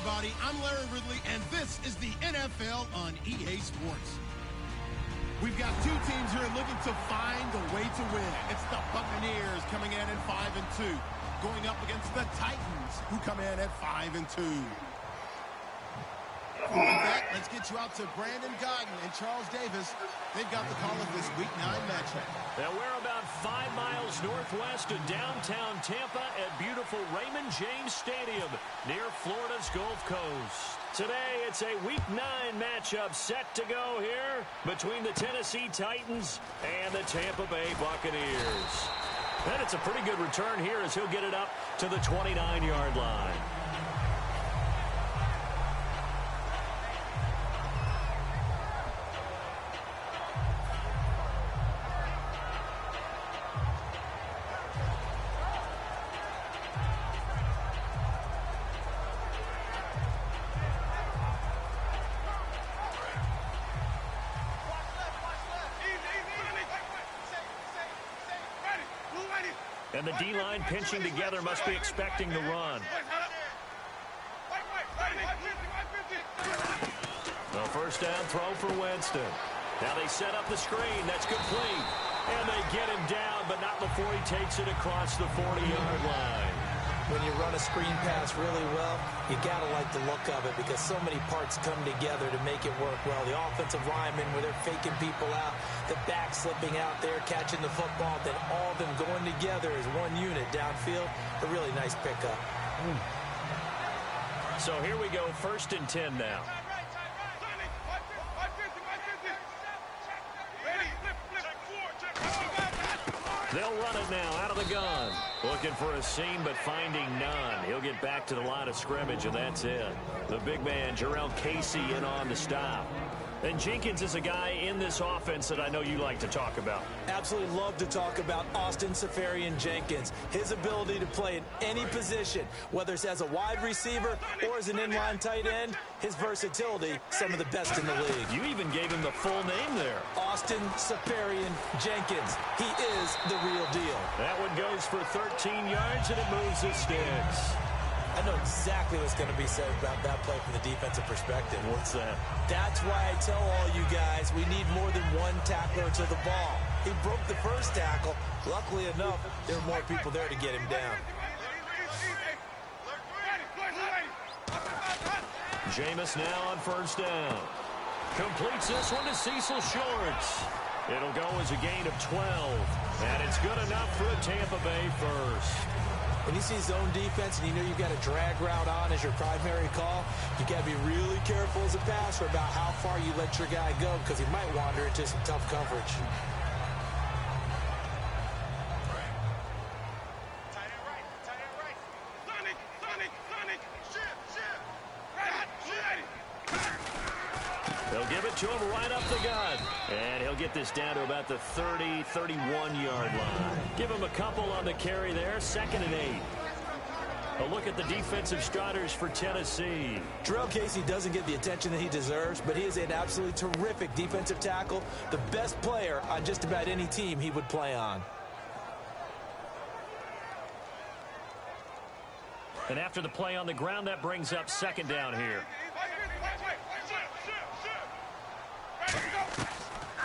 everybody. I'm Larry Ridley, and this is the NFL on EA Sports. We've got two teams here looking to find a way to win. It's the Buccaneers coming in at 5-2, going up against the Titans, who come in at 5-2. With that, let's get you out to Brandon Gaudin and Charles Davis. They've got the call of this Week 9 matchup. Now we're about 5 miles northwest of downtown Tampa at beautiful Raymond James Stadium near Florida's Gulf Coast. Today, it's a Week 9 matchup set to go here between the Tennessee Titans and the Tampa Bay Buccaneers. And it's a pretty good return here as he'll get it up to the 29-yard line. And the D-line pinching together must be expecting the run. The first down throw for Winston. Now they set up the screen. That's complete. And they get him down, but not before he takes it across the 40-yard line. When you run a screen pass really well, you got to like the look of it because so many parts come together to make it work well. The offensive linemen, where they're faking people out, the back slipping out there, catching the football, then all of them going together as one unit downfield. A really nice pickup. So here we go, 1st and 10 now. They'll run it now out of the gun. Looking for a seam, but finding none. He'll get back to the line of scrimmage, and that's it. The big man, Jarrell Casey, in on the stop. And Jenkins is a guy in this offense that I know you like to talk about. Absolutely love to talk about Austin Seferian-Jenkins. His ability to play in any position, whether it's as a wide receiver or as an inline tight end, his versatility, some of the best in the league. You even gave him the full name there. Austin Seferian-Jenkins. He is the real deal. That one goes for 13 yards, and it moves the sticks. I know exactly what's going to be said about that play from the defensive perspective. What's that? That's why I tell all you guys we need more than one tackler to the ball. He broke the first tackle. Luckily enough, there were more people there to get him down. Jameis now on 1st down. Completes this one to Cecil Shorts. It'll go as a gain of 12. And it's good enough for a Tampa Bay first. When you see zone defense and you know you've got a drag route on as your primary call, you got to be really careful as a passer about how far you let your guy go because he might wander into some tough coverage. They'll give it to him right up the gut. And he'll get this down to about the 30, 31-yard line. Give him a couple on the carry there. 2nd and 8. A look at the defensive starters for Tennessee. Jarrell Casey doesn't get the attention that he deserves, but he is an absolutely terrific defensive tackle, the best player on just about any team he would play on. And after the play on the ground, that brings up 2nd down here.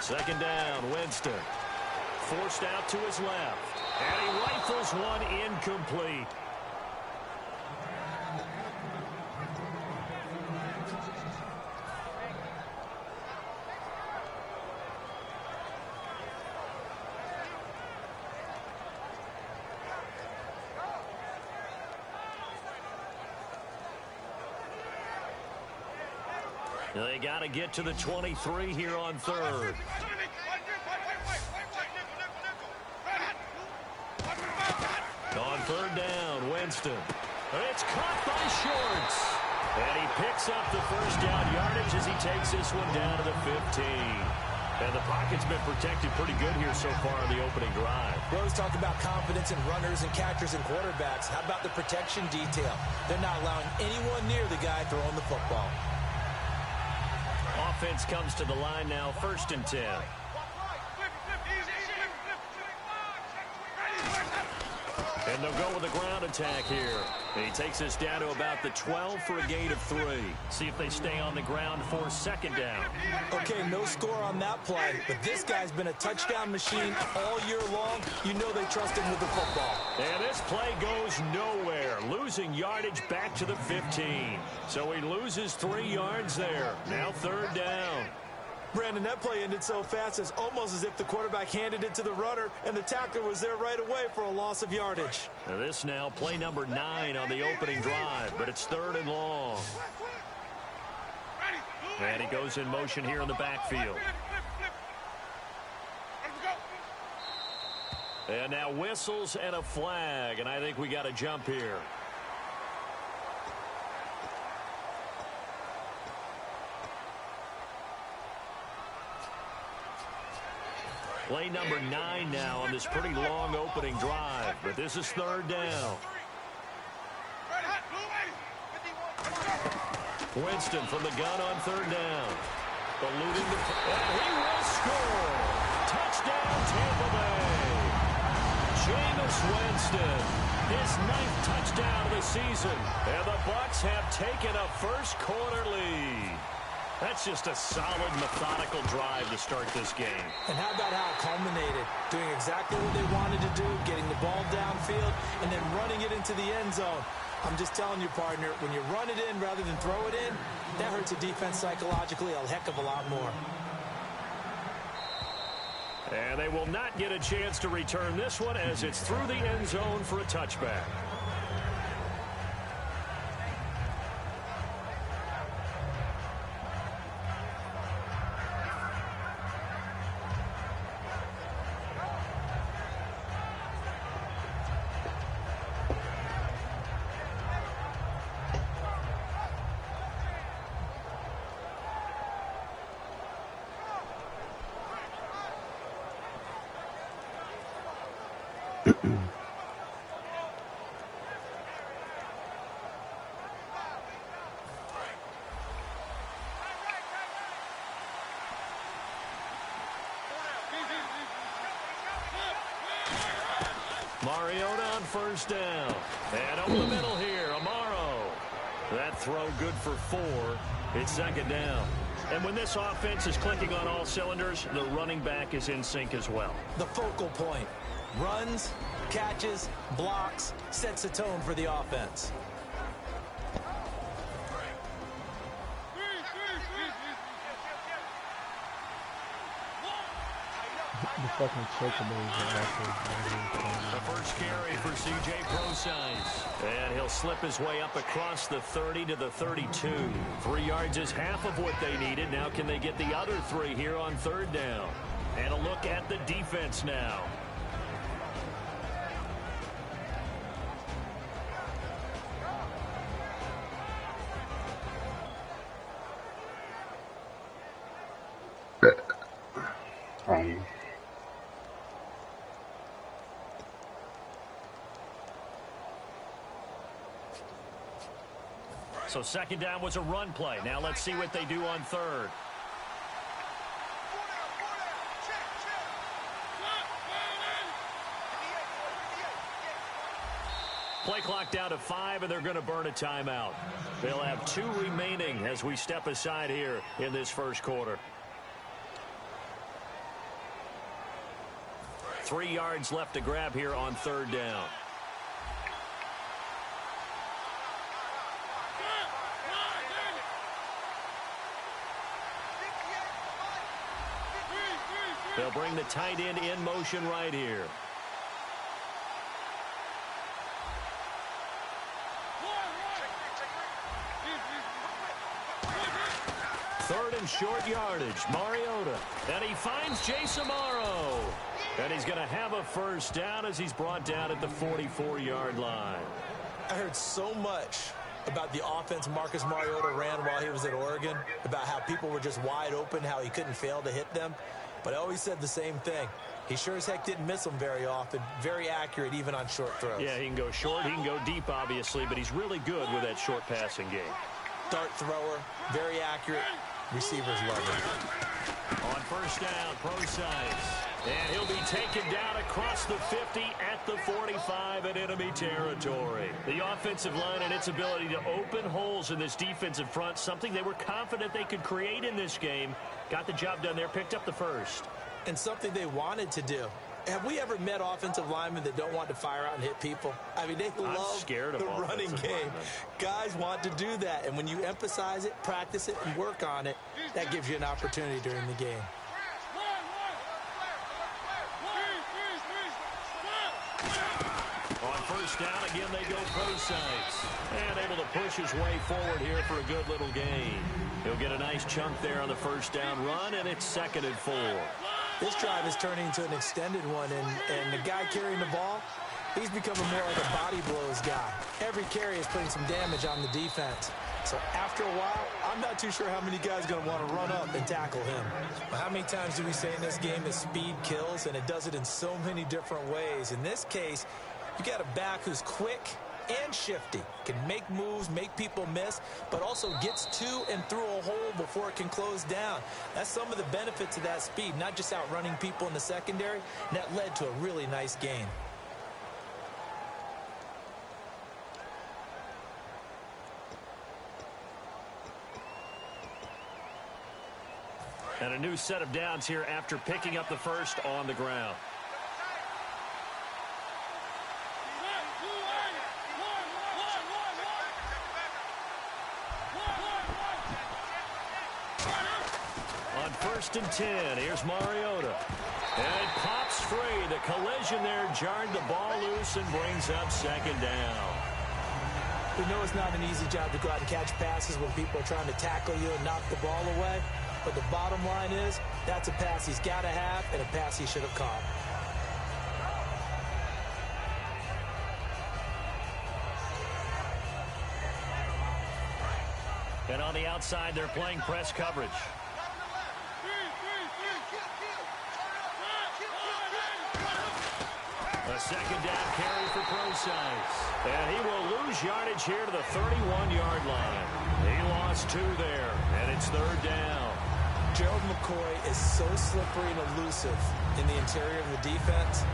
2nd down, Winston. Forced out to his left. And he rifles one incomplete. They got to get to the 23 here on 3rd. On 3rd down, Winston. It's caught by Shorts. And he picks up the first down yardage as he takes this one down to the 15. And the pocket's been protected pretty good here so far on the opening drive. We always talk about confidence in runners and catchers and quarterbacks. How about the protection detail? They're not allowing anyone near the guy throwing the football. Offense comes to the line now, 1st and 10. And they'll go with a ground attack here. And he takes us down to about the 12 for a gain of 3. See if they stay on the ground for second down. Okay, no score on that play, but this guy's been a touchdown machine all year long. You know they trust him with the football. And this play goes nowhere, losing yardage back to the 15. So he loses 3 yards there. Now third down. Brandon, that play ended so fast, it's almost as if the quarterback handed it to the runner, and the tackler was there right away for a loss of yardage. Now this now play number 9 on the opening drive, but it's third and long. And he goes in motion here in the backfield. And now whistles and a flag, and I think we got a jump here. Play number 9 now on this pretty long opening drive, but this is third down. Winston from the gun on third down. Eluding the... And he will score! Touchdown, Tampa Bay! Jameis Winston, his 9th touchdown of the season. And the Bucs have taken a first-quarter lead. That's just a solid, methodical drive to start this game. And how about how it culminated? Doing exactly what they wanted to do, getting the ball downfield, and then running it into the end zone. I'm just telling you, partner, when you run it in rather than throw it in, that hurts a defense psychologically a heck of a lot more. And they will not get a chance to return this one as it's through the end zone for a touchback. Mariota on first down. And over the middle here, Amaro. That throw good for 4. It's second down. And when this offense is clicking on all cylinders, the running back is in sync as well. The focal point. Runs, catches, blocks, sets the tone for the offense. The first carry for C.J. Prosise. And he'll slip his way up across the 30 to the 32. 3 yards is half of what they needed. Now can they get the other 3 here on third down? And a look at the defense now. So second down was a run play. Now let's see what they do on third. Play clock down to 5, and they're going to burn a timeout. They'll have 2 remaining as we step aside here in this first quarter. 3 yards left to grab here on third down. They'll bring the tight end in motion right here. Third and short yardage. Mariota. And he finds Jace Amaro. And he's going to have a first down as he's brought down at the 44-yard line. I heard so much about the offense Marcus Mariota ran while he was at Oregon, about how people were just wide open, how he couldn't fail to hit them. But I always said the same thing. He sure as heck didn't miss them very often. Very accurate even on short throws. Yeah, he can go short, he can go deep, obviously, but he's really good with that short passing game. Dart thrower, very accurate. Receivers love him. On first down, Prosise. And he'll be taken down across the 50 at the 45 in enemy territory. The offensive line and its ability to open holes in this defensive front, something they were confident they could create in this game. Got the job done there, picked up the first. And something they wanted to do. Have we ever met offensive linemen that don't want to fire out and hit people? I mean, they love the running game. Guys want to do that. And when you emphasize it, practice it, and work on it, that gives you an opportunity during the game. On first down, again, they go pro sides. And able to push his way forward here for a good little gain. He'll get a nice chunk there on the first down run, and it's 2nd and 4. This drive is turning into an extended one, and the guy carrying the ball, he's becoming more like a body blows guy. Every carry is putting some damage on the defense. So after a while, I'm not too sure how many guys are going to want to run up and tackle him. But how many times do we say in this game that speed kills, and it does it in so many different ways? In this case, you got a back who's quick and shifty, can make moves, make people miss, but also gets to and through a hole before it can close down. That's some of the benefits of that speed, not just outrunning people in the secondary, and that led to a really nice gain. And a new set of downs here after picking up the first on the ground. On 1st and 10, here's Mariota. And it pops free. The collision there jarred the ball loose and brings up 2nd down. We know it's not an easy job to go out and catch passes when people are trying to tackle you and knock the ball away. But the bottom line is, that's a pass he's got to have and a pass he should have caught. And on the outside, they're playing press coverage. A 2nd down carry for Prosise. And he will lose yardage here to the 31-yard line. He lost 2 there, and it's 3rd down. Gerald McCoy is so slippery and elusive in the interior of the defense.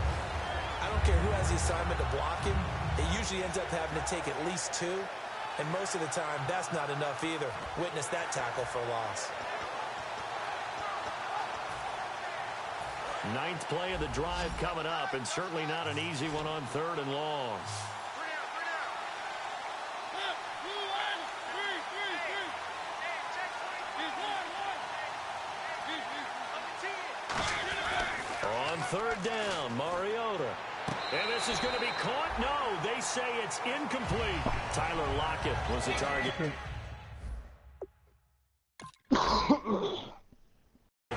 I don't care who has the assignment to block him. It usually ends up having to take at least 2. And most of the time, that's not enough either. Witness that tackle for loss. 9th play of the drive coming up, and certainly not an easy one on 3rd and long. On 3rd down, Mariota. And this is going to be caught. No, they say it's incomplete. Tyler Lockett was the target.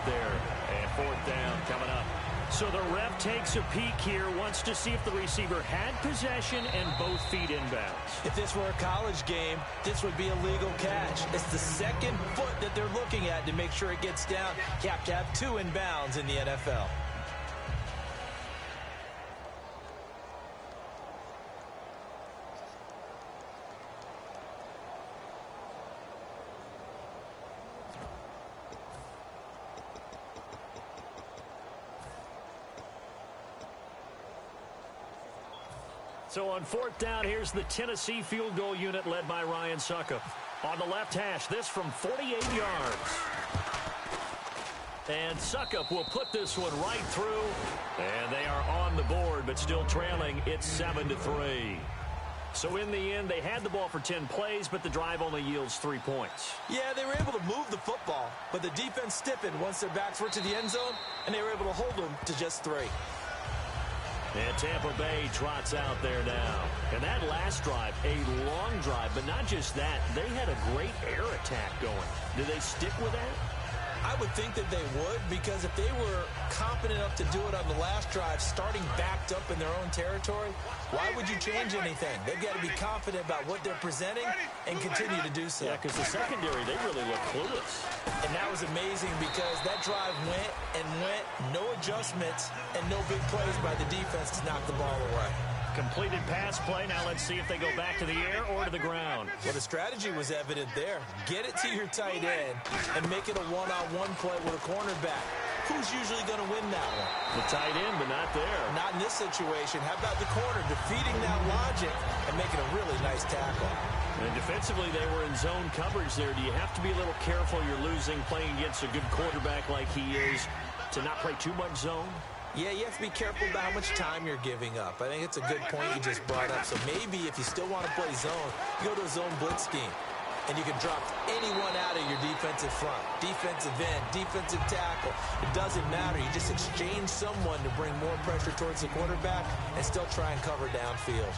There, and 4th down coming up. So the ref takes a peek here, wants to see if the receiver had possession and both feet inbounds. If this were a college game, this would be a legal catch. It's the 2nd foot that they're looking at to make sure it gets down. You have to have 2 inbounds in the NFL. So on 4th down, here's the Tennessee field goal unit led by Ryan Succop. On the left hash, this from 48 yards. And Succop will put this one right through. And they are on the board, but still trailing. It's 7-3. So in the end, they had the ball for 10 plays, but the drive only yields 3 points. Yeah, they were able to move the football, but the defense stiffened once their backs were to the end zone, and they were able to hold them to just 3. And Tampa Bay trots out there now. And that last drive, a long drive, but not just that. They had a great air attack going. Do they stick with that? I would think that they would, because if they were confident enough to do it on the last drive, starting backed up in their own territory, why would you change anything? They've got to be confident about what they're presenting and continue to do so. Yeah, because the secondary, they really look clueless. And that was amazing because that drive went and went, no adjustments, and no big plays by the defense to knock the ball away. Completed pass play. Now let's see if they go back to the air or to the ground. Well, the strategy was evident there. Get it to your tight end and make it a one-on-one play with a cornerback. who's usually going to win that one? The tight end, but not there. Not in this situation. How about the corner defeating that logic and making a really nice tackle? And defensively, they were in zone coverage there. Do you have to be a little careful? You're losing playing against a good quarterback like he is to not play too much zone? Yeah, you have to be careful about how much time you're giving up. I think it's a good point you just brought up. So maybe if you still want to play zone, you go to a zone blitz scheme. And you can drop anyone out of your defensive front, defensive end, defensive tackle. It doesn't matter. You just exchange someone to bring more pressure towards the quarterback and still try and cover downfield.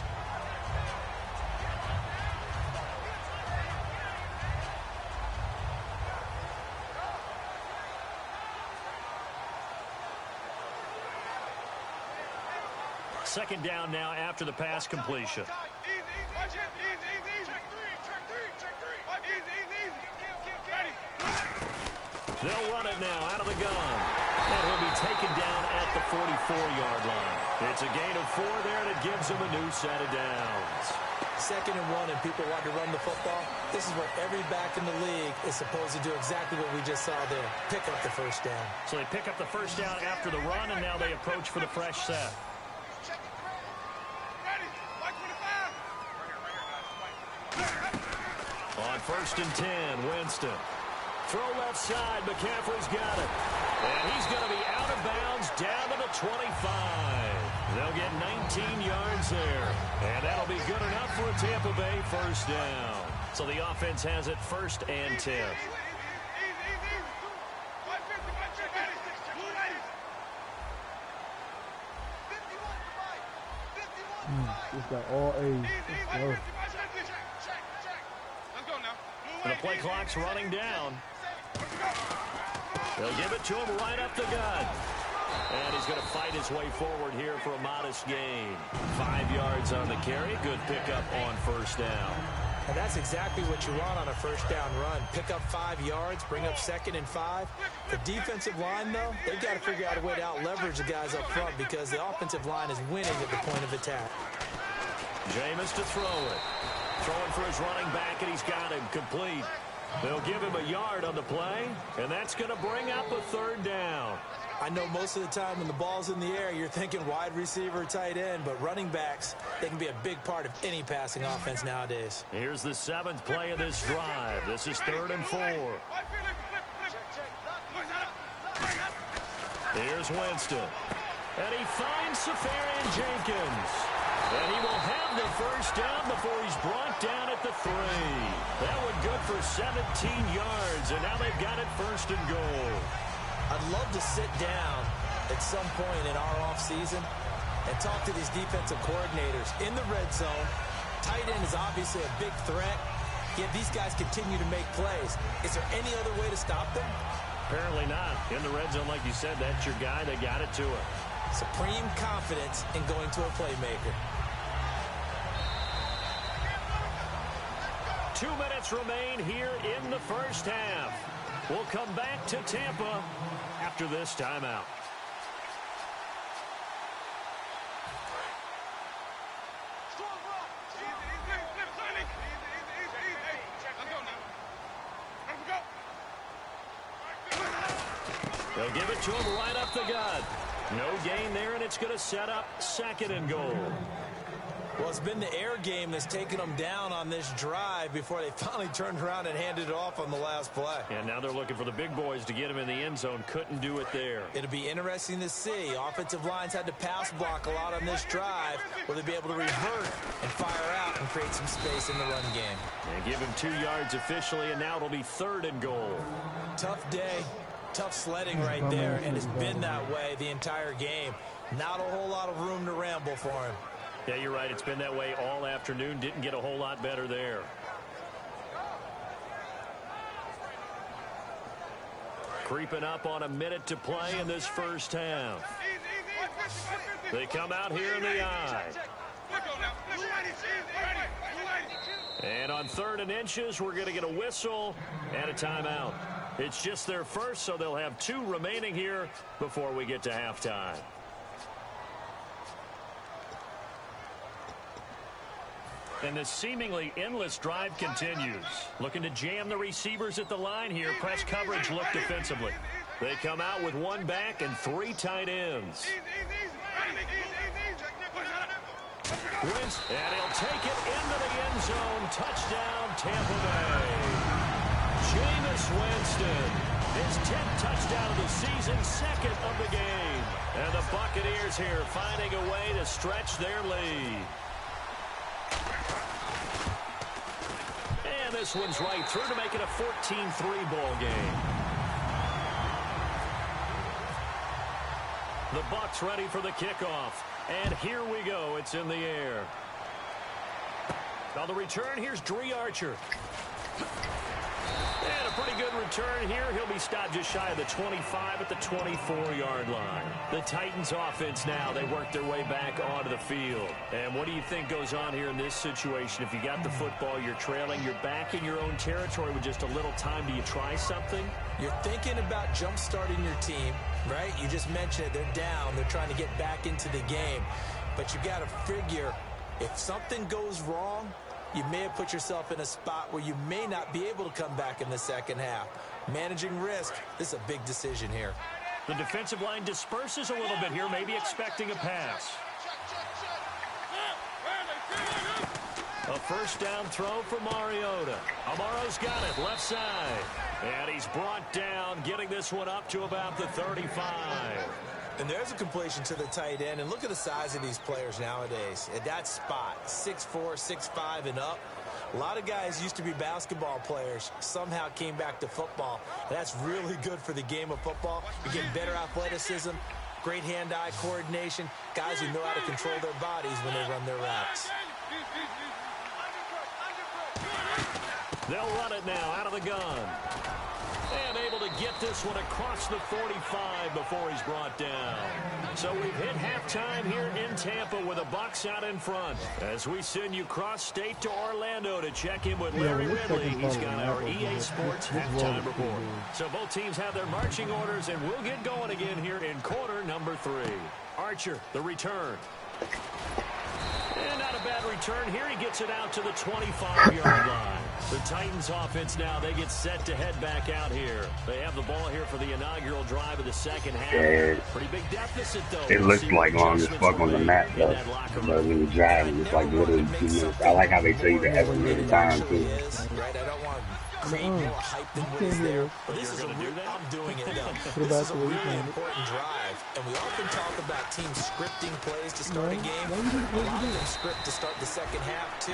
Second down now after the pass completion. They'll run it now out of the gun. And he'll be taken down at the 44-yard line. It's a gain of 4 there, and it gives him a new set of downs. 2nd and 1, and people want to run the football. This is where every back in the league is supposed to do exactly what we just saw there. Pick up the first down. So they pick up the first down after the run, and now they approach for the fresh set. On 1st and 10, Winston. Throw left side, McCaffrey's got it. And he's going to be out of bounds down to the 25. They'll get 19 yards there. And that'll be good enough for a Tampa Bay first down. So the offense has it 1st and 10. It's got all A's. And the play clock's running down. They'll give it to him right up the gut. And he's going to fight his way forward here for a modest gain. 5 yards on the carry. Good pickup on first down. And that's exactly what you want on a first down run. Pick up 5 yards, bring up 2nd and 5. The defensive line, though, they've got to figure out a way to out-leverage the guys up front because the offensive line is winning at the point of attack. Jameis to throw it. Throwing for his running back, and he's got him complete. They'll give him a yard on the play, and that's going to bring up a 3rd down. I know most of the time when the ball's in the air, you're thinking wide receiver, tight end, but running backs, they can be a big part of any passing offense nowadays. Here's the 7th play of this drive. This is 3rd and 4. Here's Winston. And he finds Safarian Jenkins. And he will have the first down before he's brought down at the 3. That one good for 17 yards, and now they've got it 1st and goal. I'd love to sit down at some point in our offseason and talk to these defensive coordinators in the red zone. Tight end is obviously a big threat, yet these guys continue to make plays. Is there any other way to stop them? Apparently not. In the red zone, like you said, that's your guy. They got it to him. Supreme confidence in going to a playmaker. 2 minutes remain here in the first half. We'll come back to Tampa after this timeout. They'll give it to him right up the gut. No gain there, and it's going to set up 2nd and goal. Well, it's been the air game that's taken them down on this drive before they finally turned around and handed it off on the last play. And now they're looking for the big boys to get him in the end zone. Couldn't do it there. It'll be interesting to see. Offensive lines had to pass block a lot on this drive. Will they be able to revert and fire out and create some space in the run game? And give him 2 yards officially, and now it'll be 3rd and goal. Tough day. Tough sledding right there, and it's been that way the entire game. Not a whole lot of room to ramble for him. Yeah, you're right. It's been that way all afternoon. Didn't get a whole lot better there. Creeping up on a minute to play in this first half. They come out here in the eye. And on 3rd and inches, we're going to get a whistle and a timeout. It's just their first, so they'll have 2 remaining here before we get to halftime. And this seemingly endless drive continues. Looking to jam the receivers at the line here. Press coverage look defensively. They come out with one back and 3 tight ends. Wentz, and he'll take it into the end zone. Touchdown, Tampa Bay. Jameis Winston, his 10th touchdown of the season, 2nd of the game. And the Buccaneers here finding a way to stretch their lead. And this one's right through to make it a 14-3 ball game. The Bucs ready for the kickoff. And here we go. It's in the air. Now the return, here's Dre Archer. And a pretty good return here. He'll be stopped just shy of the 25 at the 24-yard line. The Titans offense now, they work their way back onto the field. And what do you think goes on here in this situation? If you got the football, you're trailing, you're back in your own territory with just a little time. Do you try something? You're thinking about jump-starting your team, right? You just mentioned it. They're down. They're trying to get back into the game. But you got to figure if something goes wrong, you may have put yourself in a spot where you may not be able to come back in the second half. Managing risk, this is a big decision here. The defensive line disperses a little bit here, maybe expecting a pass. A first down throw for Mariota. Amaro's got it, left side. And he's brought down, getting this one up to about the 35. And there's a completion to the tight end. And look at the size of these players nowadays. At that spot, 6'4", 6'5", and up. A lot of guys used to be basketball players, somehow came back to football. And that's really good for the game of football. You're getting better athleticism, great hand-eye coordination, guys who know how to control their bodies when they run their routes. They'll run it now out of the gun. And able to get this one across the 45 before he's brought down. So we've hit halftime here in Tampa with the Bucs out in front. As we send you cross-state to Orlando to check in with Larry Ridley. He's got our EA Sports halftime report. So both teams have their marching orders, and we'll get going again here in quarter number 3. Archer, the return. And not a bad return here. He gets it out to the 25-yard line. The Titans offense now, they get set to head back out here. They have the ball here for the inaugural drive of the second half. Yeah. Pretty big deficit, though. It looks like long as fuck on the map, though. But when you're driving, it's like literally 2 minutes. I like how they tell you the estimated time, too. Right, I don't want to create more hype than what is there. But this is I'm doing it, though. This is a really important drive. And we often talk about teams scripting plays to start a game. A lot of them script to start the second half, too.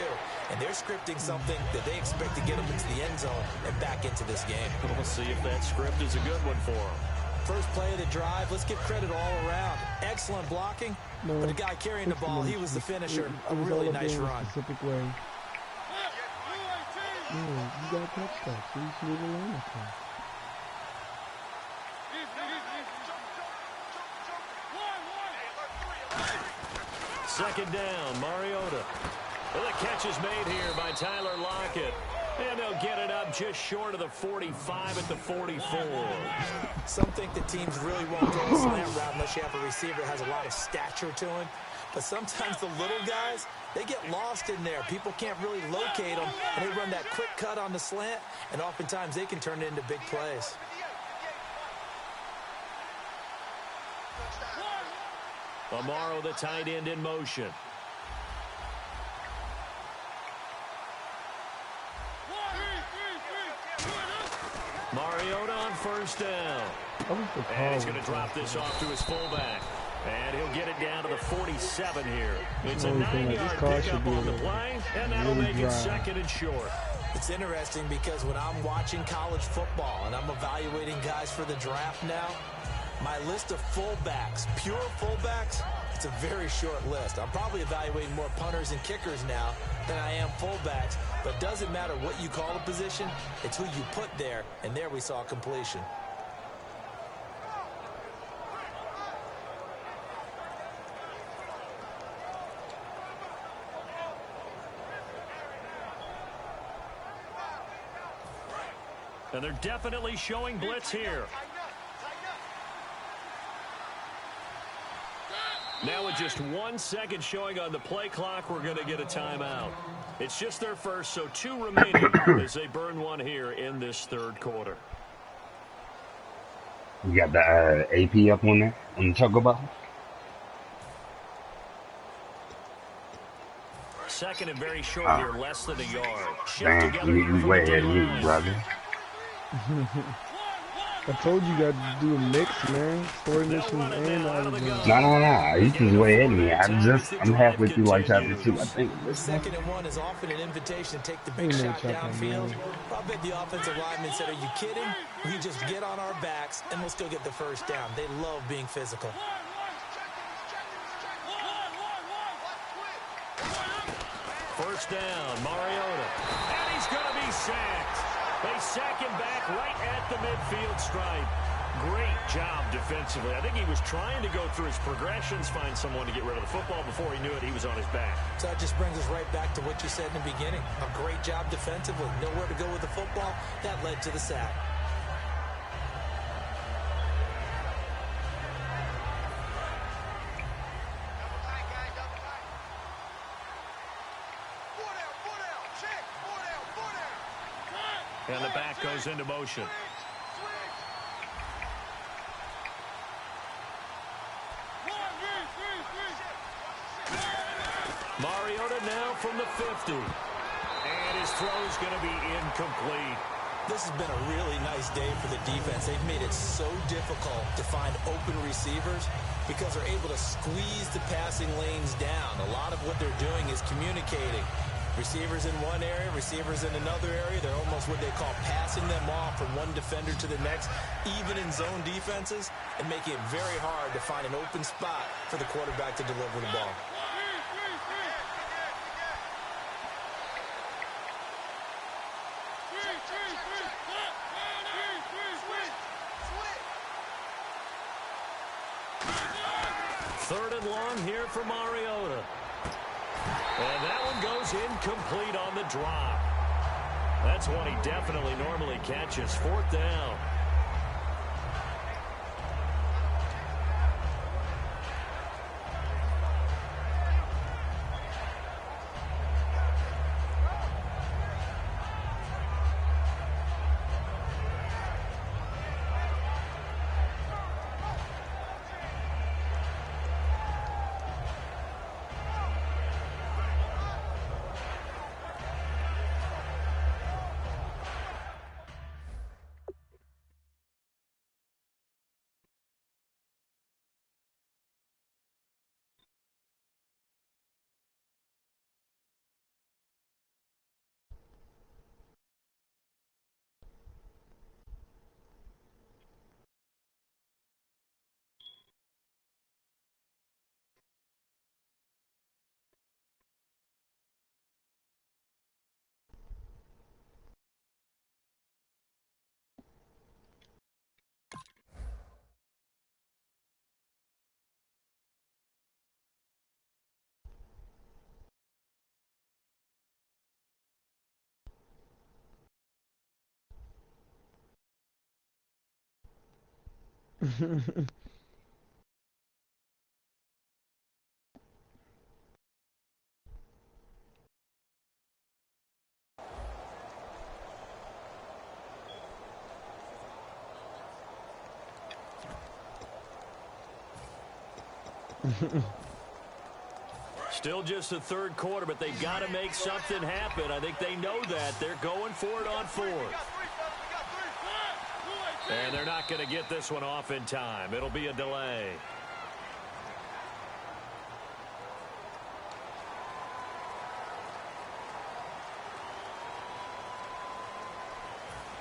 And they're scripting something that they expect to get them into the end zone and back into this game. We'll see if that script is a good one for them. First play of the drive, let's give credit all around. Excellent blocking, but the guy carrying the ball, he was the finisher. A really nice run. Yeah, you got to catch that. So you should leave it alone. Second down, Mariota. Well, the catch is made here by Tyler Lockett. And they'll get it up just short of the 45 at the 44. Some think the teams really won't go a slant route unless you have a receiver that has a lot of stature to him. But sometimes the little guys, they get lost in there. People can't really locate them, and they run that quick cut on the slant, and oftentimes they can turn it into big plays. Amaro, the tight end, in motion. Mariota on first down. And he's going to drop this off to his fullback. And he'll get it down to the 47 here. It's a 9-yard pickup on the play, and that'll make it second and short. It's interesting because when I'm watching college football and I'm evaluating guys for the draft now, my list of fullbacks, pure fullbacks, it's a very short list. I'm probably evaluating more punters and kickers now than I am fullbacks. But it doesn't matter what you call a position, it's who you put there, and there we saw completion. And they're definitely showing blitz here. Now with just 1 second showing on the play clock, we're going to get a timeout. It's just their first, so 2 remaining as they burn one here in this third quarter. You got the AP up on that on the Choco Ball. Second and very short here, less than a yard. Damn, you way ahead of me, brother. I told you got to do a mix, man. Story missions and Alabama. No. He's just way ahead of me. I'm halfway through like chapter 2, I think. Second and 1 is often an invitation to take the big shot downfield. I bet the offensive lineman said, "Are you kidding? We just get on our backs and let's go get the first down." They love being physical. First down, Mariota. And he's going to be sacked. They sack him back right at the midfield stripe. Great job defensively. I think he was trying to go through his progressions, find someone to get rid of the football. Before he knew it, he was on his back. So that just brings us right back to what you said in the beginning. A great job defensively. Nowhere to go with the football. That led to the sack. And the back goes into motion. Mariota now from the 50. And his throw's going to be incomplete. This has been a really nice day for the defense. They've made it so difficult to find open receivers because they're able to squeeze the passing lanes down. A lot of what they're doing is communicating. Receivers in one area, receivers in another area. They're almost what they call passing them off from one defender to the next, even in zone defenses, and making it very hard to find an open spot for the quarterback to deliver the ball. Third and long here for Mariota. And that one goes incomplete on the drop. That's one he definitely normally catches. Fourth down. Still just the third quarter, but they've got to make something happen. I think they know that. They're going for it on fourth. And they're not going to get this one off in time. It'll be a delay.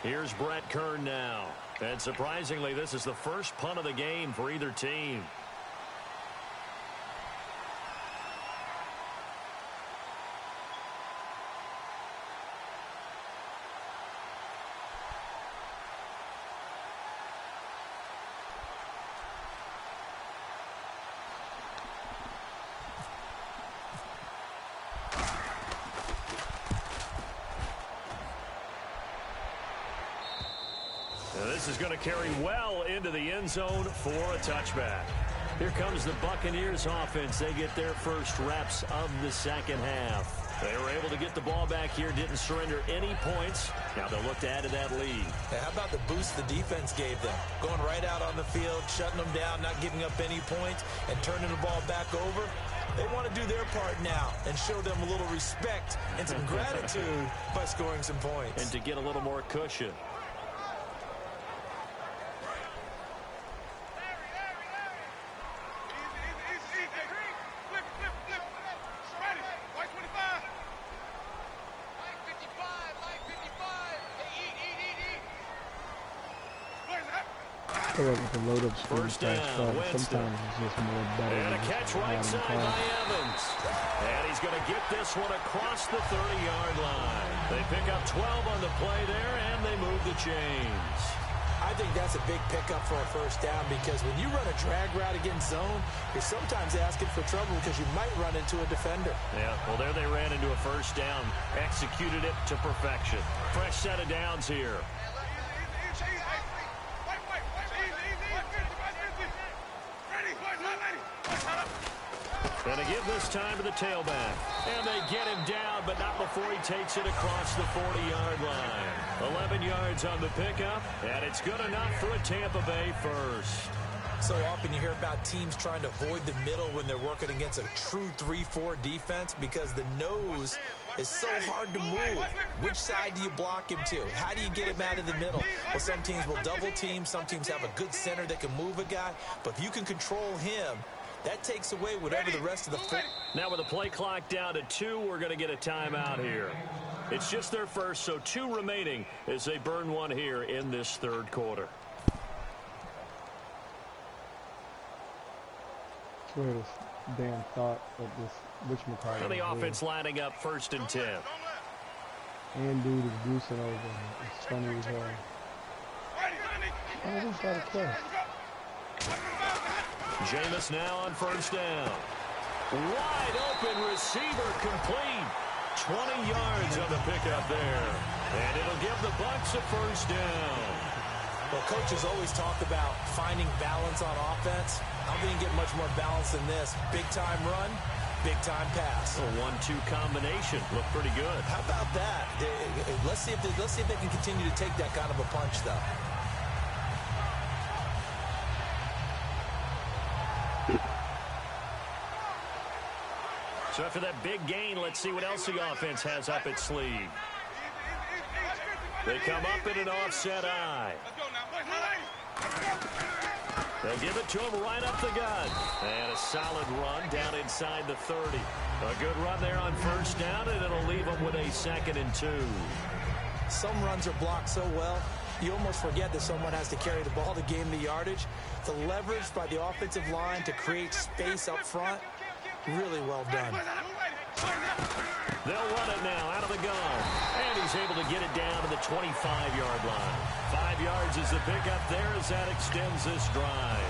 Here's Brett Kern now. And surprisingly, this is the first punt of the game for either team. This is going to carry well into the end zone for a touchback. Here comes the Buccaneers offense. They get their first reps of the second half. They were able to get the ball back here, didn't surrender any points. Now they'll look to add to that lead. Hey, how about the boost the defense gave them? Going right out on the field, shutting them down, not giving up any points, and turning the ball back over. They want to do their part now and show them a little respect and some gratitude by scoring some points. And to get a little more cushion. I feel like with the load up speed, First down, sometimes it's just more better. And a catch right side by Evans. And he's going to get this one across the 30-yard line. They pick up 12 on the play there, and they move the chains. I think that's a big pickup for a first down because when you run a drag route against zone, you're sometimes asking for trouble because you might run into a defender. Yeah, well, there they ran into a first down, executed it to perfection. Fresh set of downs here. And they give this time to the tailback. And they get him down, but not before he takes it across the 40-yard line. 11 yards on the pickup, and it's good enough for a Tampa Bay first. So often you hear about teams trying to avoid the middle when they're working against a true 3-4 defense because the nose is so hard to move. Which side do you block him to? How do you get him out of the middle? Well, some teams will double team. Some teams have a good center that can move a guy. But if you can control him, that takes away whatever the rest of the... Now with the play clock down to 2, we're going to get a timeout here. It's just their first, so 2 remaining as they burn one here in this third quarter. Swear this damn thought of this whatchamacallit. And the offense lining up 1st and 10. And dude is goosing over. It's funny as hell. Oh, we got a catch. Jameis now on 1st down. Wide open receiver complete. 20 yards on the pickup there. And it'll give the Bucs a 1st down. Well, coaches always talk about finding balance on offense. I don't think you get much more balance than this. Big-time run, big-time pass. A 1-2 combination. Looked pretty good. How about that? Let's see if they can continue to take that kind of a punch, though. So after that big gain, let's see what else the offense has up its sleeve. They come up in an offset eye. They'll give it to him right up the gut. And a solid run down inside the 30. A good run there on 1st down, and it'll leave them with a 2nd and 2. Some runs are blocked so well, you almost forget that someone has to carry the ball to gain the yardage. The leverage by the offensive line to create space up front, really well done. They'll run it now out of the gun. And he's able to get it down to the 25-yard line. 5 yards is the pickup there as that extends this drive.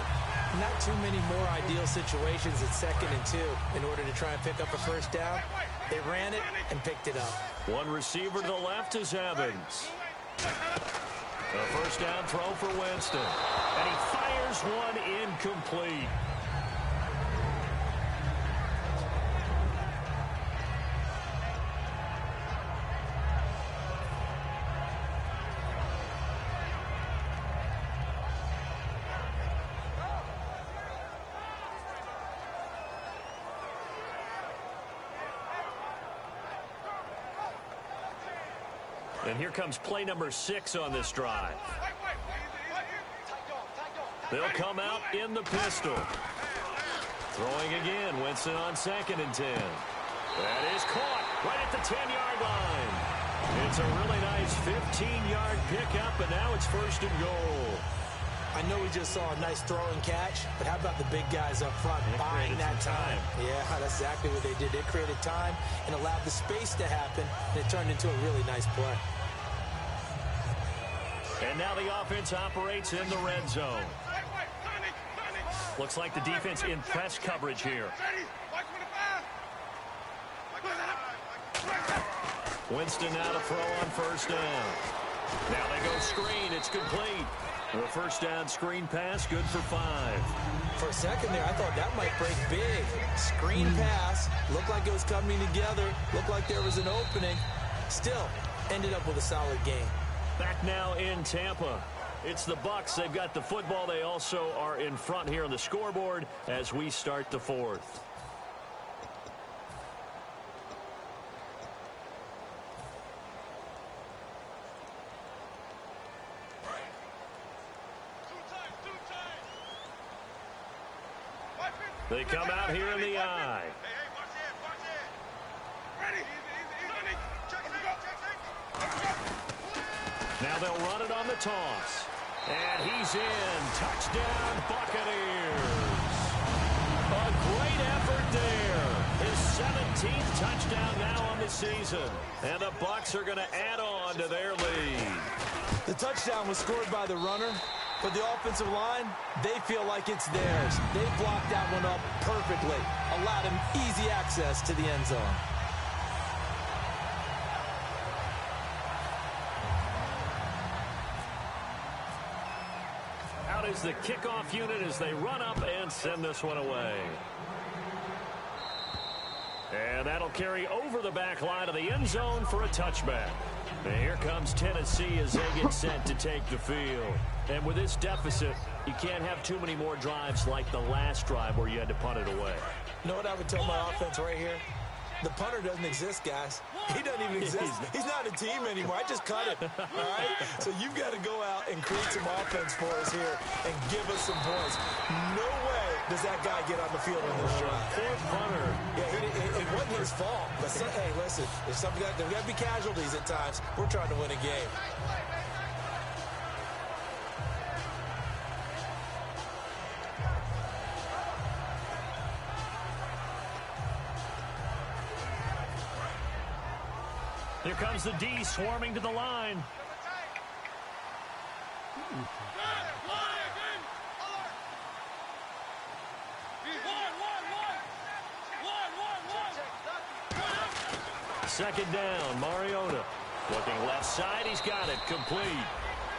Not too many more ideal situations at 2nd and 2 in order to try and pick up a 1st down. They ran it and picked it up. One receiver to the left is Evans. A 1st down throw for Winston. And he fires one incomplete. And here comes play number 6 on this drive. They'll come out in the pistol. Throwing again, Winston on 2nd and 10. That is caught right at the 10-yard line. It's a really nice 15-yard pickup, and now it's 1st and goal. I know we just saw a nice throw and catch, but how about the big guys up front buying that time? Yeah, that's exactly what they did. They created time and allowed the space to happen, and it turned into a really nice play. And now the offense operates in the red zone. Looks like the defense in press coverage here. Winston now to throw on 1st down. Now they go screen. It's complete. The first down screen pass, good for 5. For a second there, I thought that might break big. Screen pass. Looked like it was coming together. Looked like there was an opening. Still, ended up with a solid game. Back now in Tampa. It's the Bucs. They've got the football. They also are in front here on the scoreboard as we start the fourth. They come out here in the eye. Now they'll run it on the toss. And he's in. Touchdown, Buccaneers. A great effort there. His 17th touchdown now on the season. And the Bucs are going to add on to their lead. The touchdown was scored by the runner. But the offensive line, they feel like it's theirs. They blocked that one up perfectly. Allowed him easy access to the end zone. Out is the kickoff unit as they run up and send this one away. And that'll carry over the back line of the end zone for a touchback. And here comes Tennessee as they get set to take the field. And with this deficit, you can't have too many more drives like the last drive where you had to punt it away. You know what I would tell my offense right here? The punter doesn't exist, guys. He doesn't even exist. He's not a team anymore. I just cut him, all right? So you've got to go out and create some offense for us here and give us some points. No way does that guy get on the field in this drive. Poor punter. Yeah, it wasn't his fault. But hey, listen, there's got to be casualties at times. We're trying to win a game. Here comes the D swarming to the line. Second down, Mariota. Looking left side, he's got it, complete.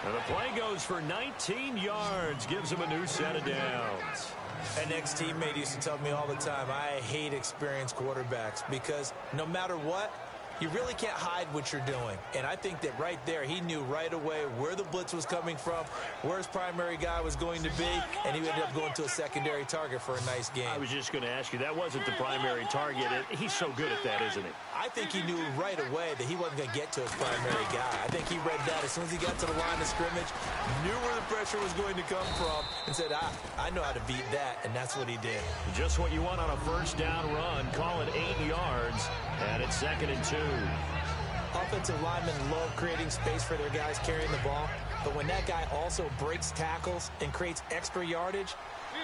And the play goes for 19 yards, gives him a new set of downs. An ex-teammate used to tell me all the time, I hate experienced quarterbacks because no matter what, you really can't hide what you're doing. And I think that right there, he knew right away where the blitz was coming from, where his primary guy was going to be, and he ended up going to a secondary target for a nice game. I was just going to ask you, that wasn't the primary target. He's so good at that, isn't he? I think he knew right away that he wasn't going to get to his primary guy. I think he read that as soon as he got to the line of scrimmage, knew where the pressure was going to come from, and said, I know how to beat that, and that's what he did. Just what you want on a first down run. Call it 8 yards, and it's 2nd and 2. Offensive linemen love creating space for their guys carrying the ball, but when that guy also breaks tackles and creates extra yardage,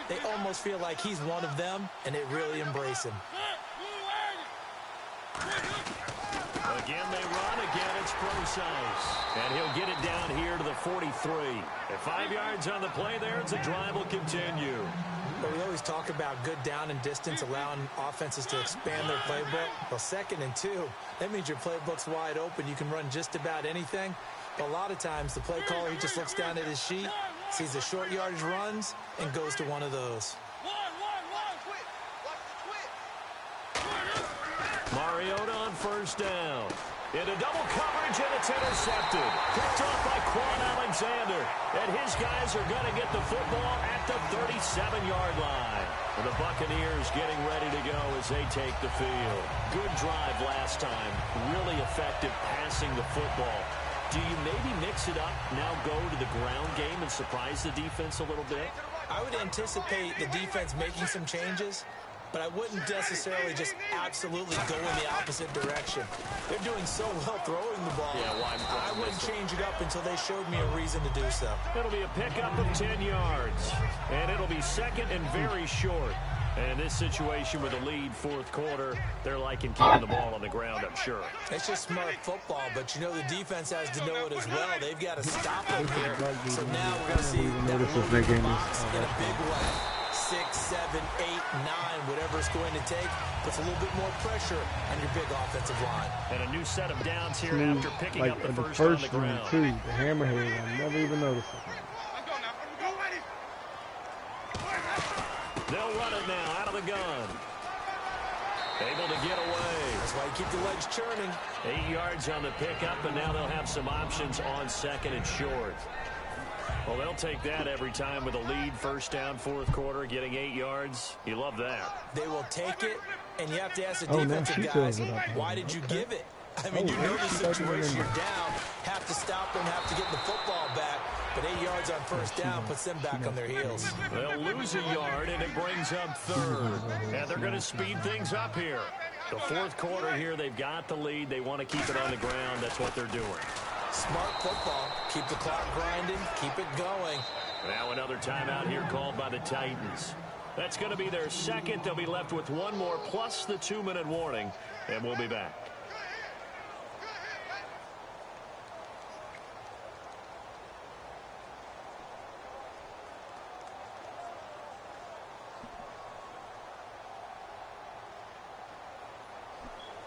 they almost feel like he's one of them, and they really embrace him. Again, they run. Again, it's Procise. And he'll get it down here to the 43. At 5 yards on the play there, the drive will continue. But we always talk about good down and distance, allowing offenses to expand their playbook. Well, 2nd and 2, that means your playbook's wide open. You can run just about anything. But a lot of times, the play caller, he just looks down at his sheet, sees the short yardage runs, and goes to one of those. Mariota on first down. Into double coverage, and it's intercepted. Picked off by Quan Alexander. And his guys are going to get the football at the 37-yard line. And the Buccaneers getting ready to go as they take the field. Good drive last time. Really effective passing the football. Do you maybe mix it up, now go to the ground game and surprise the defense a little bit? I would anticipate the defense making some changes, but I wouldn't necessarily just absolutely go in the opposite direction. They're doing so well throwing the ball. Yeah, I wouldn't change it up until they showed me a reason to do so. It'll be a pickup of 10 yards, and it'll be 2nd and very short. And in this situation with a lead 4th quarter, they're liking keeping the ball on the ground, I'm sure. It's just smart football, but you know the defense has to know it as well. They've got to stop them here. So now we're going to see that moving box in a big way. 6, 7, 8, 9, whatever it's going to take. Puts a little bit more pressure on your big offensive line. And a new set of downs here after picking like up the first on the ground. one, too. The hammerhead, I never even noticed it. They'll run it now out of the gun. Able to get away. That's why you keep the legs churning. 8 yards on the pickup, and now they'll have some options on 2nd and short. Well, they'll take that every time with a lead, 1st down, 4th quarter, getting 8 yards. You love that. They will take it, and you have to ask the defensive guys, why did you give it? I mean, you know the situation, you're down, have to stop them, have to get the football back, but 8 yards on 1st down puts them back on their heels. They'll lose a yard, and it brings up 3rd. And they're going to speed things up here. The 4th quarter here, they've got the lead. They want to keep it on the ground. That's what they're doing. Smart football. Keep the clock grinding. Keep it going. Now another timeout here called by the Titans. That's going to be their 2nd. They'll be left with 1 more plus the 2-minute warning, and we'll be back.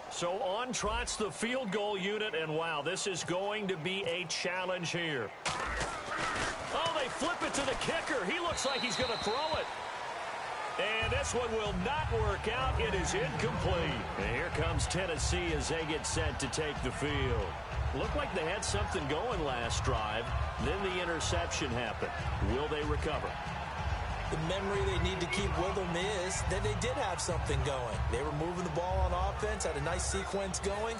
So on trots the field goal unit, and wow, this is going to be a challenge here. Oh, they flip it to the kicker. He looks like he's going to throw it. And this one will not work out. It is incomplete. And here comes Tennessee as they get set to take the field. Looked like they had something going last drive. Then the interception happened. Will they recover? The memory they need to keep with them is that they did have something going. They were moving the ball on offense, had a nice sequence going.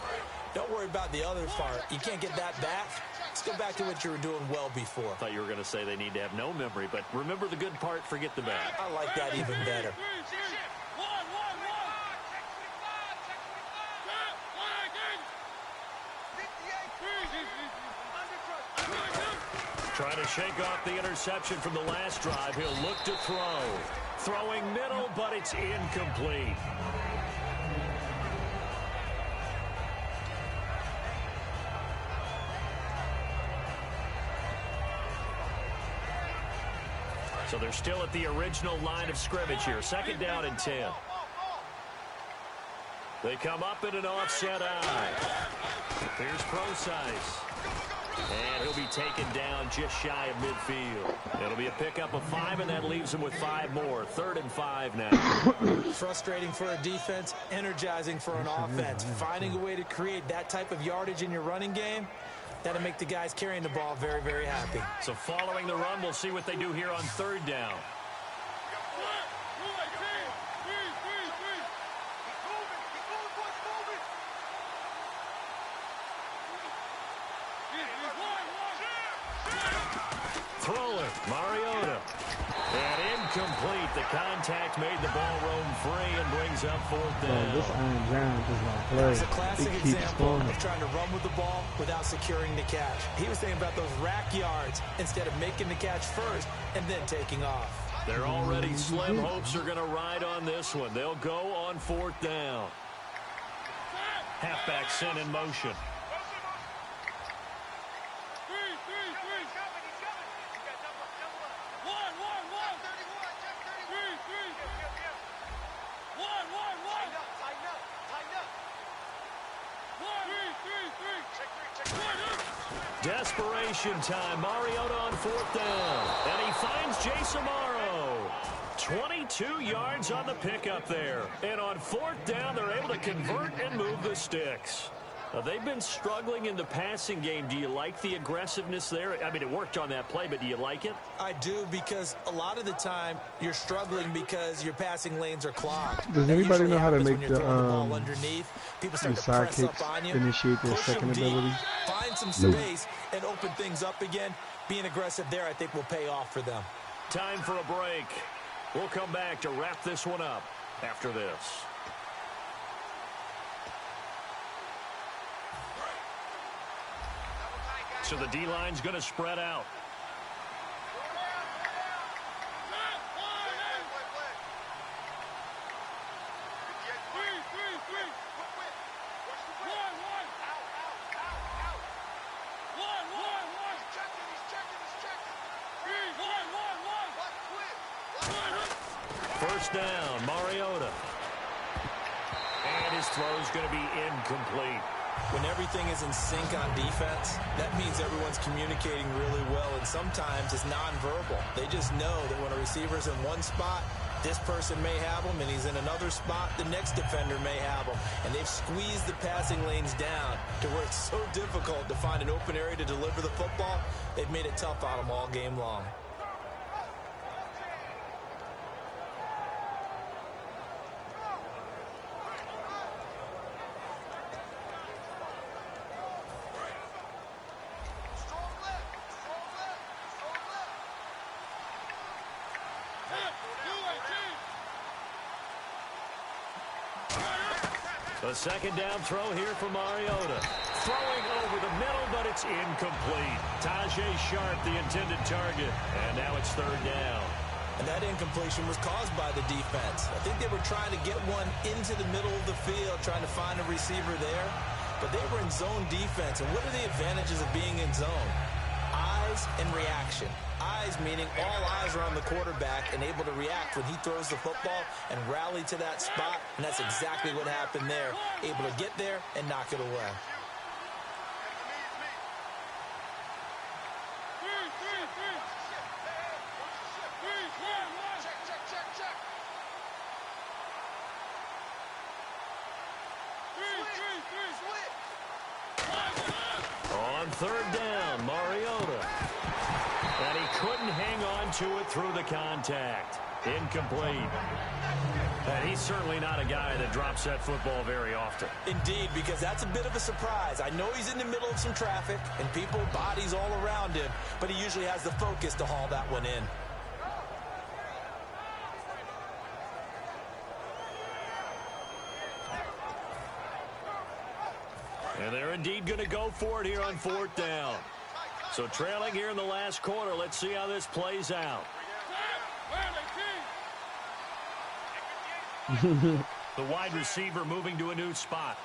Don't worry about the other part. You can't get that back. Let's go back to what you were doing well before. I thought you were going to say they need to have no memory, but remember the good part, forget the bad. I like that even better. Trying to shake off the interception from the last drive. He'll look to throw. Throwing middle, but it's incomplete. So they're still at the original line of scrimmage here. 2nd down and 10. They come up in an offset eye. Here's Procise. And he'll be taken down just shy of midfield. It'll be a pickup of 5, and that leaves him with 5 more. 3rd and 5 now. Frustrating for a defense, energizing for an offense. Finding a way to create that type of yardage in your running game, that'll make the guys carrying the ball very, very happy. So following the run, we'll see what they do here on 3rd down. Throwing, Mariota. And incomplete. The contact made the ball roam free and brings up 4th down. This Iron Giant does not play. It's a classic example of trying to run with the ball without securing the catch. He was thinking about those rack yards instead of making the catch first and then taking off. They're already slim hopes are going to ride on this one. They'll go on 4th down. Halfback sent in motion. Desperation time. Mariota on 4th down. And he finds Jace Amaro. 22 yards on the pickup there. And on 4th down, they're able to convert and move the sticks. They've been struggling in the passing game. Do you like the aggressiveness there? I mean, it worked on that play, but do you like it? I do, because a lot of the time you're struggling because your passing lanes are clogged. Does anybody know how to make the underneath? People start to press up on you, initiate their second ability? Find some space and open things up again. Being aggressive there, I think, will pay off for them. Time for a break. We'll come back to wrap this one up after this. So the D-line's going to spread out. first down. Mariota. And his throw's going to be incomplete. When everything is in sync on defense, that means everyone's communicating really well, and sometimes it's nonverbal. They just know that when a receiver's in one spot, this person may have him, and he's in another spot, the next defender may have him. And they've squeezed the passing lanes down to where it's so difficult to find an open area to deliver the football. They've made it tough on them all game long. The second down throw here for Mariota. Throwing over the middle, but it's incomplete. Tajay Sharp, the intended target. And now it's third down. And that incompletion was caused by the defense. I think they were trying to get one into the middle of the field, trying to find a receiver there. But they were in zone defense. And what are the advantages of being in zone? Eyes and reaction. Eyes meaning all eyes are on the quarterback and able to react when he throws the football and rally to that spot. And that's exactly what happened there. Able to get there and knock it away. On third down, Mariota. And he couldn't hang on to it through the contact. Incomplete. And he's certainly not a guy that drops that football very often. Indeed, because that's a bit of a surprise. I know he's in the middle of some traffic and people, bodies all around him, but he usually has the focus to haul that one in. And they're indeed going to go for it here on fourth down. So trailing here in the last quarter, let's see how this plays out. The wide receiver moving to a new spot.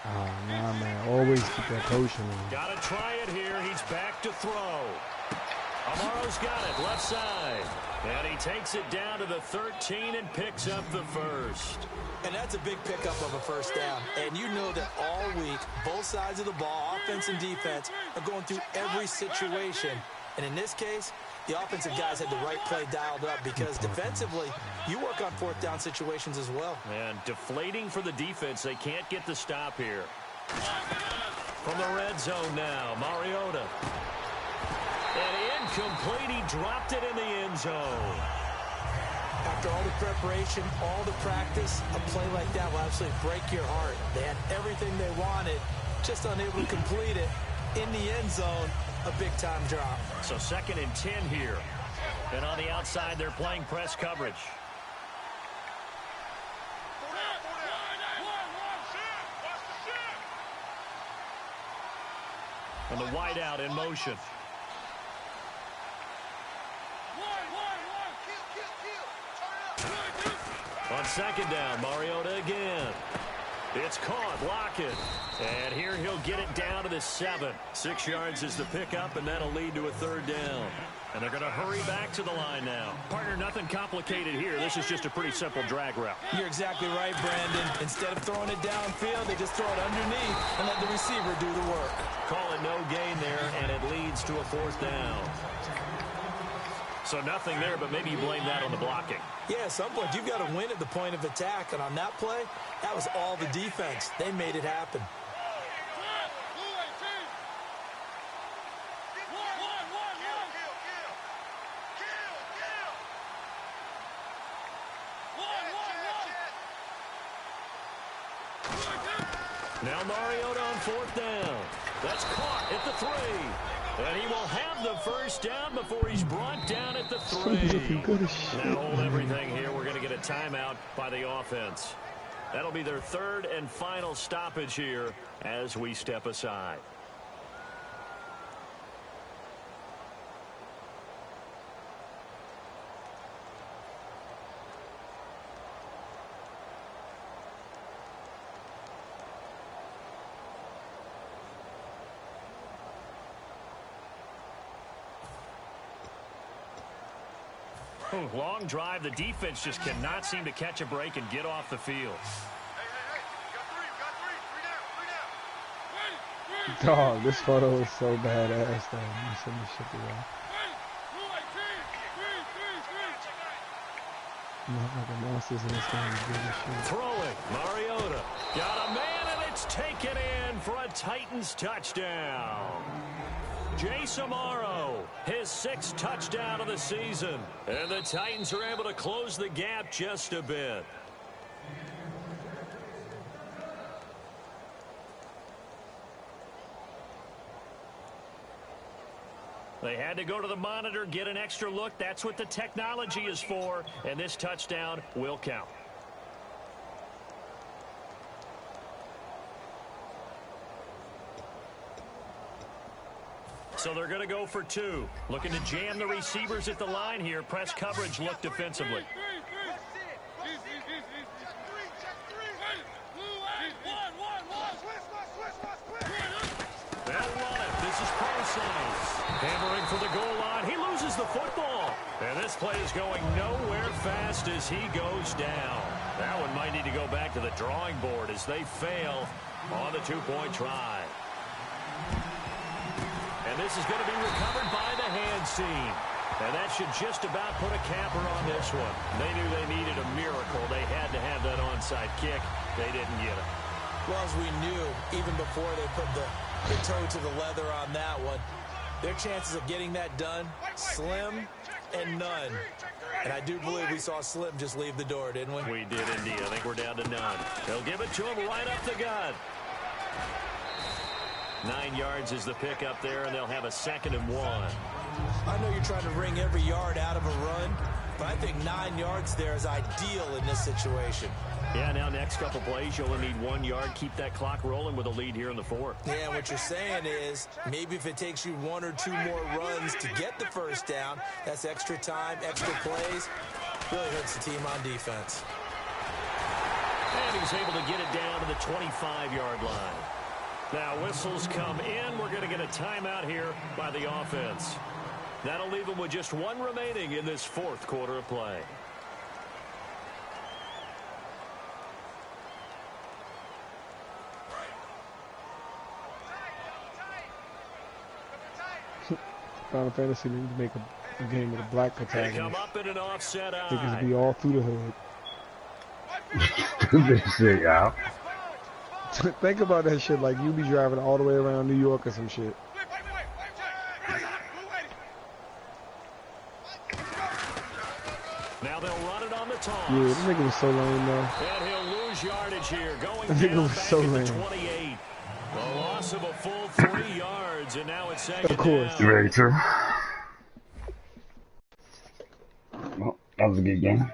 Oh, nah, man. Always keep that potion on. Got to try it here. He's back to throw. Amaro's got it, left side. And he takes it down to the 13 and picks up the first. And that's a big pickup of a first down. And you know that all week, both sides of the ball, offense and defense, are going through every situation. And in this case, the offensive guys had the right play dialed up because defensively, you work on fourth down situations as well. And deflating for the defense. They can't get the stop here. From the red zone now, Mariota. And incomplete. He dropped it in the end zone. After all the preparation, all the practice, a play like that will absolutely break your heart. They had everything they wanted, just unable to complete it. In the end zone, a big-time drop. So 2nd and 10 here. And on the outside, they're playing press coverage. And the wideout in motion. On 2nd down, Mariota again. It's caught, Lockett. And here he'll get it down to the 7. 6 yards is the pickup, and that'll lead to a third down. And they're going to hurry back to the line now. Partner, nothing complicated here. This is just a pretty simple drag route. You're exactly right, Brandon. Instead of throwing it downfield, they just throw it underneath and let the receiver do the work. Call it no gain there, and it leads to a fourth down. So nothing there, but maybe you blame that on the blocking. Yeah, at some point, you've got to win at the point of attack. And on that play, that was all the defense. They made it happen. Now Mariota on fourth down. That's caught at the 3. And he will have the first down before he's brought down at the 3. Now hold everything here. We're going to get a timeout by the offense. That'll be their 3rd and final stoppage here as we step aside. Long drive. The defense just cannot seem to catch a break and get off the field. Dog, this photo is so badass, though. Let me send this shit to y'all. Motherfucking monsters in this game. Throwing. Mariota. Got a man, and it's taken in for a Titans touchdown. Jace Amaro, his 6th touchdown of the season. And the Titans are able to close the gap just a bit. They had to go to the monitor, get an extra look. That's what the technology is for. And this touchdown will count. So they're going to go for 2. Looking to jam the receivers at the line here. Press coverage look defensively. They'll run it. This is Parsons. Hammering for the goal line. He loses the football. And this play is going nowhere fast as he goes down. That one might need to go back to the drawing board as they fail on the 2-point try. And this is going to be recovered by the hands team. And that should just about put a capper on this one. They knew they needed a miracle. They had to have that onside kick. They didn't get it. Well, as we knew, even before they put the toe to the leather on that one, their chances of getting that done, slim and none. And I do believe we saw Slim just leave the door, didn't we? We did indeed. I think we're down to none. They'll give it to him right up the gut. 9 yards is the pick up there, and they'll have a 2nd and 1. I know you're trying to wring every yard out of a run, but I think 9 yards there is ideal in this situation. Yeah, now next couple plays, you only need 1 yard. Keep that clock rolling with a lead here in the 4th. Yeah, and what you're saying is maybe if it takes you 1 or 2 more runs to get the first down, that's extra time, extra plays. Really hurts the team on defense. And he's able to get it down to the 25-yard line. Now whistles come in. We're going to get a timeout here by the offense. That'll leave them with just 1 remaining in this 4th quarter of play. Final Fantasy needs to make a game with a black protagonist. They come up in an offset eye. They can be all through the hood. This shit, y'all. Think about that shit like you be driving all the way around New York or some shit. Now they'll run it on the toss. Yeah, this nigga was so lame though. And he'll lose yardage here. Going That nigga down was back so at the lame. 28. The loss of a full 3 yards, and now it's 2nd Of course. down. Very true. Well, that was a good game.